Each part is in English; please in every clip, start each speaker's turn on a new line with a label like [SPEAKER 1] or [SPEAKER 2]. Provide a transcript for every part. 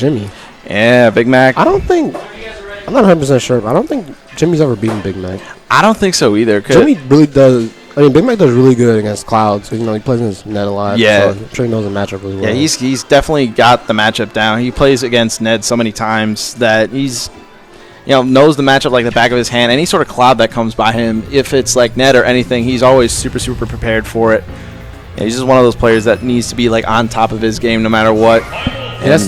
[SPEAKER 1] Jimmy.
[SPEAKER 2] Yeah, Big Mac.
[SPEAKER 1] I'm not 100% sure, but I don't think Jimmy's ever beaten Big Mac.
[SPEAKER 2] I don't think so either.
[SPEAKER 1] Jimmy really does. I mean, Big Mac does really good against Cloud. So, he plays against Ned a lot.
[SPEAKER 2] Yeah.
[SPEAKER 1] So I'm sure he knows the matchup really well.
[SPEAKER 2] Yeah, he's definitely got the matchup down. He plays against Ned so many times that he's, knows the matchup like the back of his hand. Any sort of Cloud that comes by him, if it's like Ned or anything, he's always super, super prepared for it. Yeah, he's just one of those players that needs to be like on top of his game no matter what. And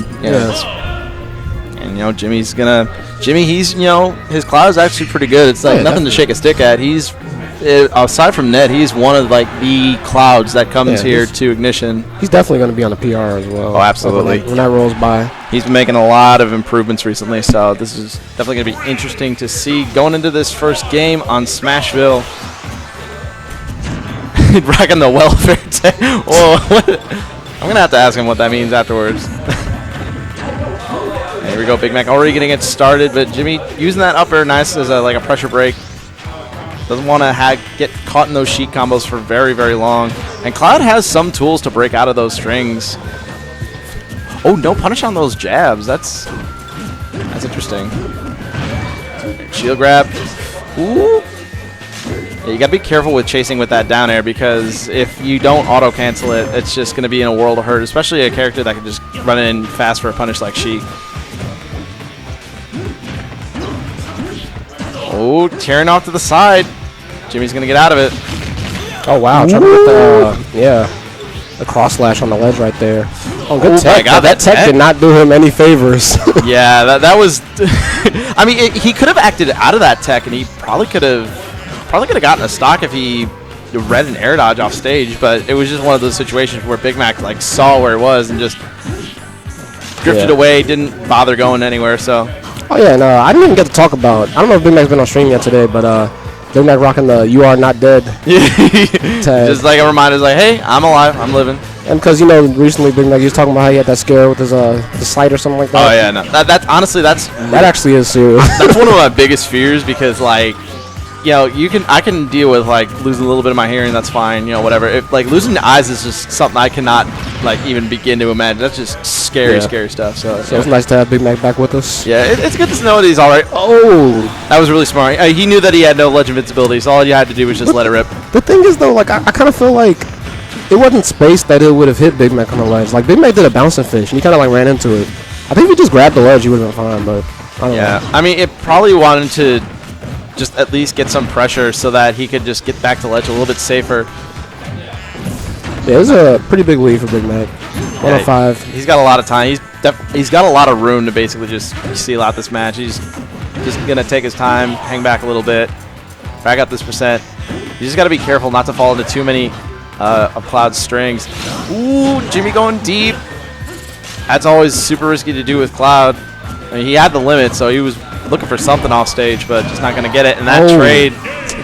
[SPEAKER 2] Jimmy's he's his Cloud is actually pretty good. It's like nothing to shake a stick at. He's aside from Ned, he's one of like the Clouds that comes here to Ignition.
[SPEAKER 1] He's definitely going to be on the PR as well.
[SPEAKER 2] Oh, absolutely.
[SPEAKER 1] When that rolls by.
[SPEAKER 2] He's been making a lot of improvements recently, so this is definitely going to be interesting to see going into this first game on Smashville. Rocking the welfare tag. Whoa, I'm going to have to ask him what that means afterwards. Here we go, Big Mac already getting it started, but Jimmy using that up air nice as a pressure break. Doesn't want to get caught in those Sheik combos for very, very long. And Cloud has some tools to break out of those strings. Oh, no punish on those jabs. That's interesting. Shield grab. Ooh. Yeah, you got to be careful with chasing with that down air because if you don't auto-cancel it, it's just going to be in a world of hurt, especially a character that can just run in fast for a punish like Sheik. Oh, tearing off to the side. Jimmy's going to get out of it.
[SPEAKER 1] Oh, wow. Trying to get the cross slash on the ledge right there. Oh, good tech. That tech did not do him any favors.
[SPEAKER 2] Yeah, that was... I mean, he could have acted out of that tech, and he probably could have gotten a stock if he read an air dodge off stage, but it was just one of those situations where Big Mac saw where it was and just drifted away, didn't bother going anywhere, so...
[SPEAKER 1] Oh, yeah, no, I didn't even get to talk about... I don't know if Big Mac's been on stream yet today, but Big Mac rocking the You Are Not Dead tag.
[SPEAKER 2] Just like a reminder, hey, I'm alive, I'm living.
[SPEAKER 1] And because, recently Big Mac, he was talking about how he had that scare with his the sight or something like that.
[SPEAKER 2] Oh, yeah, no. That
[SPEAKER 1] actually is serious.
[SPEAKER 2] That's one of my biggest fears because, I can deal with losing a little bit of my hearing. That's fine, whatever. If losing the eyes is just something I cannot even begin to imagine. That's just scary stuff. So
[SPEAKER 1] it's nice to have Big Mac back with us.
[SPEAKER 2] Yeah, it's good to know that he's all right. Oh, that was really smart. He knew that he had no ledge invincibility, so all you had to do was just let it rip.
[SPEAKER 1] The thing is, though, I kind of feel like it wasn't space that it would have hit Big Mac on the ledge. Big Mac did a bouncing fish, and he kind of ran into it. I think if he just grabbed the ledge, he would have been fine. But I don't know.
[SPEAKER 2] I mean, it probably wanted to just at least get some pressure so that he could just get back to ledge a little bit safer.
[SPEAKER 1] Yeah, it was a pretty big lead for Big Mac. 105.
[SPEAKER 2] He's got a lot of time. He's got a lot of room to basically just seal out this match. He's just going to take his time, hang back a little bit, back up this percent. You just got to be careful not to fall into too many of Cloud's strings. Ooh, Jimmy going deep. That's always super risky to do with Cloud. I mean, he had the limit, so he was looking for something off stage, but just not going to get it. And that trade...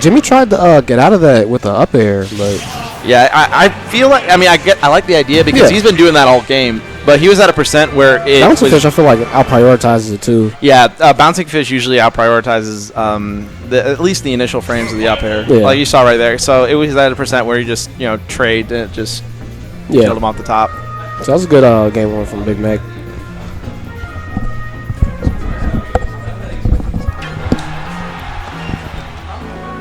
[SPEAKER 1] Jimmy tried to get out of that with the up air, but...
[SPEAKER 2] Yeah, I feel like... I mean, I like the idea because he's been doing that all game, but he was at a percent where it
[SPEAKER 1] Bouncing fish, I feel like out-prioritizes it, too.
[SPEAKER 2] Yeah, bouncing fish usually out-prioritizes at least the initial frames of the up air.
[SPEAKER 1] Yeah.
[SPEAKER 2] Like you saw right there. So it was at a percent where he just, trade and just killed him off the top.
[SPEAKER 1] So that was a good game one from Big Mac.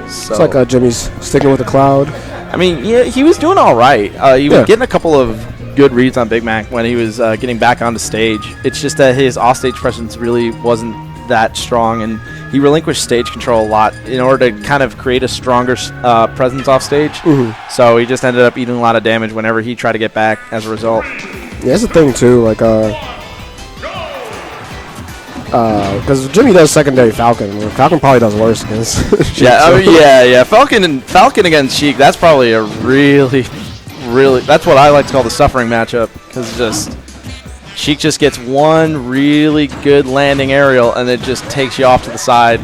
[SPEAKER 1] So. It's like Jimmy's sticking with the Cloud.
[SPEAKER 2] I mean, yeah, he was doing all right. He was getting a couple of good reads on Big Mac when he was getting back onto stage. It's just that his offstage presence really wasn't that strong, and he relinquished stage control a lot in order to kind of create a stronger presence off stage. Mm-hmm. So he just ended up eating a lot of damage whenever he tried to get back as a result.
[SPEAKER 1] Yeah, that's the thing, too. Because Jimmy does secondary Falcon. Falcon probably does worse against Sheik.
[SPEAKER 2] Yeah, Falcon against Sheik, that's probably a really, that's what I like to call the suffering matchup. Because Sheik just gets one really good landing aerial, and it just takes you off to the side.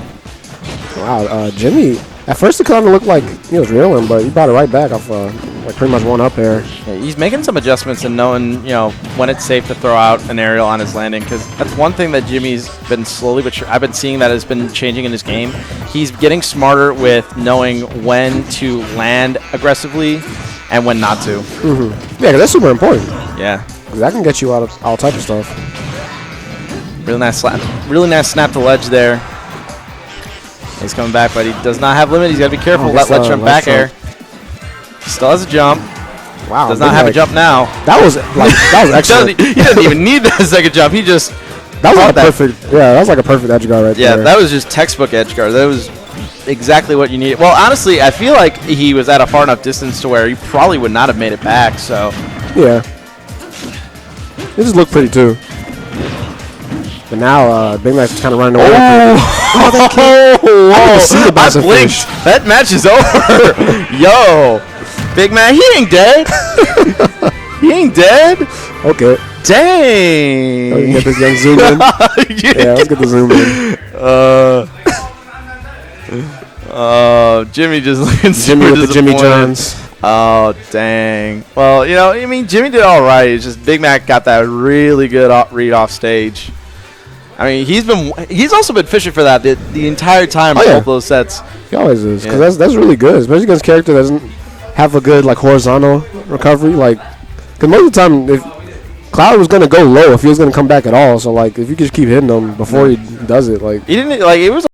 [SPEAKER 1] Wow, Jimmy, at first it kind of looked like he was reeling, but he brought it right back off pretty much one up air.
[SPEAKER 2] Yeah, he's making some adjustments and knowing, when it's safe to throw out an aerial on his landing, because that's one thing that Jimmy's been slowly but sure, I've been seeing that has been changing in his game. He's getting smarter with knowing when to land aggressively and when not to.
[SPEAKER 1] Mm-hmm. Yeah, 'cause that's super important.
[SPEAKER 2] Yeah.
[SPEAKER 1] That can get you out of all type of stuff.
[SPEAKER 2] Really nice snap to ledge there. He's coming back, but he does not have limit. He's got to be careful. Let ledge jump back air. Still has a jump.
[SPEAKER 1] Wow.
[SPEAKER 2] Does not have a jump now.
[SPEAKER 1] That was excellent.
[SPEAKER 2] He doesn't even need that second jump. He just
[SPEAKER 1] that was like a perfect. Yeah, that was like a perfect edge guard right there.
[SPEAKER 2] Yeah, that was just textbook edge guard. That was exactly what you needed. Well, honestly, I feel like he was at a far enough distance to where he probably would not have made it back. So
[SPEAKER 1] yeah, it just looked pretty too. But now Big Mac's kind of running away.
[SPEAKER 2] Oh, I blinked. That match is over. Yo, Big Mac, he ain't dead. He ain't dead.
[SPEAKER 1] Okay.
[SPEAKER 2] Dang.
[SPEAKER 1] Oh, you get this young zoom in. Yeah, let's get the zoom in.
[SPEAKER 2] Jimmy just looking
[SPEAKER 1] Jimmy with the Jimmy Johns.
[SPEAKER 2] Oh, dang. Well, you know, I mean, Jimmy did all right. It's just Big Mac got that really good read off stage. I mean, he's also been fishing for that the entire time in both those sets.
[SPEAKER 1] He always is, because that's really good, especially against a character that doesn't have a good like horizontal recovery. Like, because most of the time, if Cloud was gonna go low if he was gonna come back at all. So like, if you just keep hitting him before he does it, like
[SPEAKER 2] he didn't like it was.